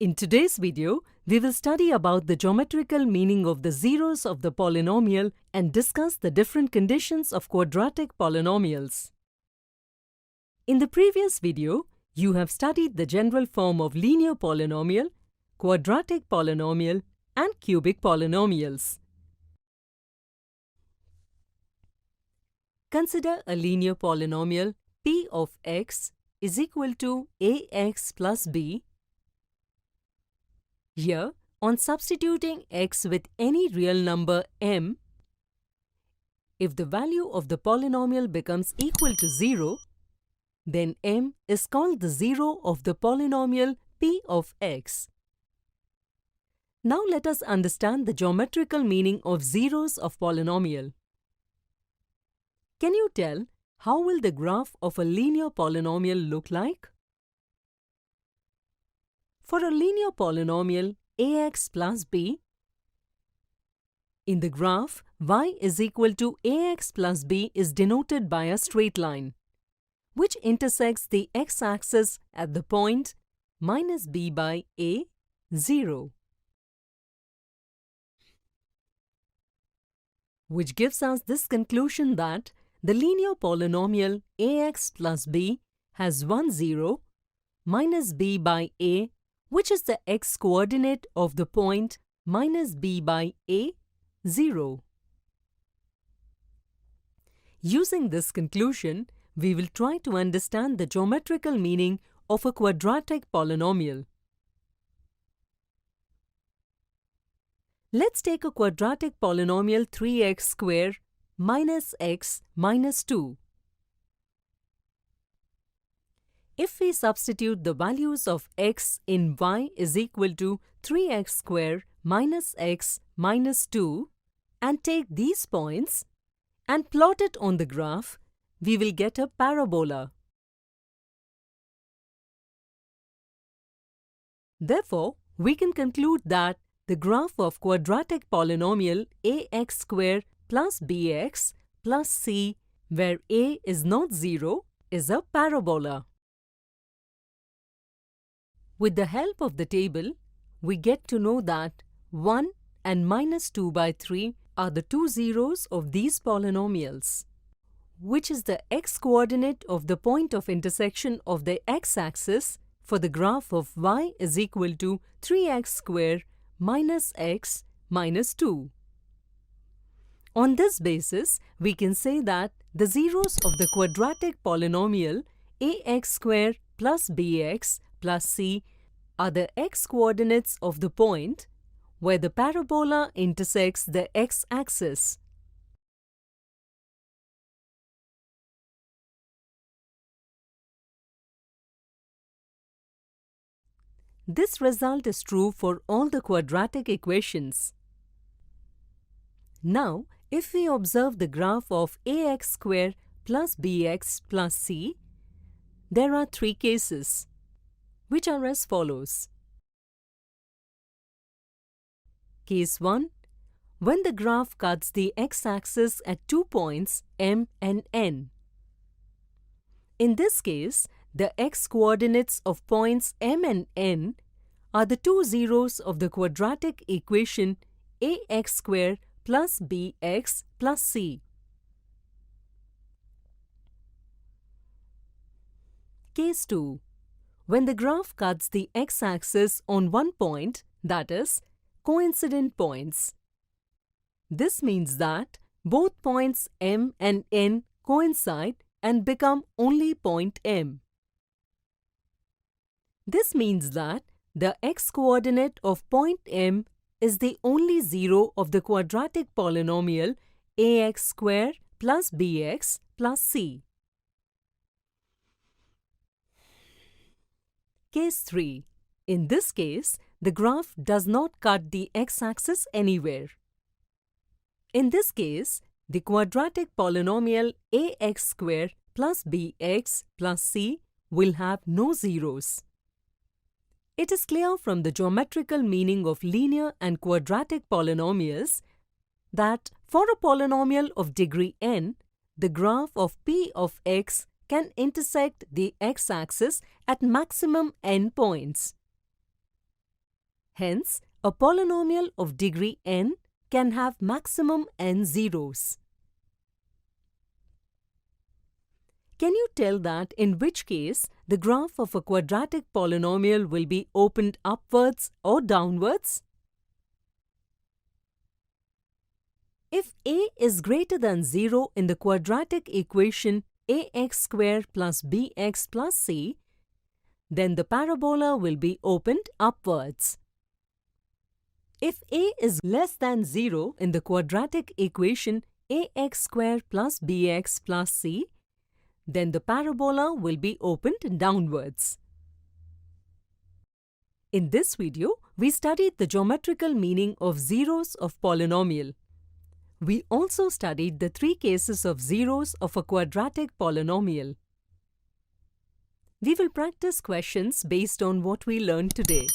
In today's video, we will study about the geometrical meaning of the zeros of the polynomial and discuss the different conditions of quadratic polynomials. In the previous video, you have studied the general form of linear polynomial, quadratic polynomial, and cubic polynomials. Consider a linear polynomial p of x is equal to ax plus b. Here, on substituting x with any real number m, if the value of the polynomial becomes equal to 0, then m is called the zero of the polynomial p of x. Now let us understand the geometrical meaning of zeros of polynomial. Can you tell how will the graph of a linear polynomial look like? For a linear polynomial ax plus b, in the graph y is equal to ax plus b is denoted by a straight line, which intersects the x-axis at the point minus b by a, 0. Which gives us this conclusion that the linear polynomial ax plus b has 1, 0 minus b by a, which is the x-coordinate of the point minus b by a, 0. Using this conclusion, we will try to understand the geometrical meaning of a quadratic polynomial. Let's take a quadratic polynomial 3x square minus x minus 2. If we substitute the values of x in y is equal to 3x square minus x minus 2 and take these points and plot it on the graph, we will get a parabola. Therefore, we can conclude that the graph of quadratic polynomial ax square plus bx plus c, where a is not 0, is a parabola. With the help of the table, we get to know that 1 and minus 2 by 3 are the two zeros of these polynomials, which is the x-coordinate of the point of intersection of the x-axis for the graph of y is equal to 3x square minus x minus 2. On this basis, we can say that the zeros of the quadratic polynomial ax square plus bx plus c are the x-coordinates of the point where the parabola intersects the x-axis. This result is true for all the quadratic equations. Now, if we observe the graph of ax square plus bx plus c, there are three cases, which are as follows. Case 1. When the graph cuts the x-axis at 2 points m and n. In this case, the x-coordinates of points m and n are the two zeros of the quadratic equation ax square plus bx plus c. Case 2. When the graph cuts the x-axis on one point, that is, coincident points. This means that both points m and n coincide and become only point m. This means that the x-coordinate of point m is the only zero of the quadratic polynomial ax square plus bx plus c. Case 3. In this case, the graph does not cut the x-axis anywhere. In this case, the quadratic polynomial ax square plus bx plus c will have no zeros. It is clear from the geometrical meaning of linear and quadratic polynomials that for a polynomial of degree n, the graph of p of x can intersect the x-axis at maximum n points. Hence, a polynomial of degree n can have maximum n zeros. Can you tell that in which case the graph of a quadratic polynomial will be opened upwards or downwards? If a is greater than 0 in the quadratic equation ax squared plus bx plus c, then the parabola will be opened upwards. If a is less than 0 in the quadratic equation ax squared plus bx plus c, then the parabola will be opened downwards. In this video, we studied the geometrical meaning of zeros of polynomial. We also studied the 3 cases of zeros of a quadratic polynomial. We will practice questions based on what we learned today.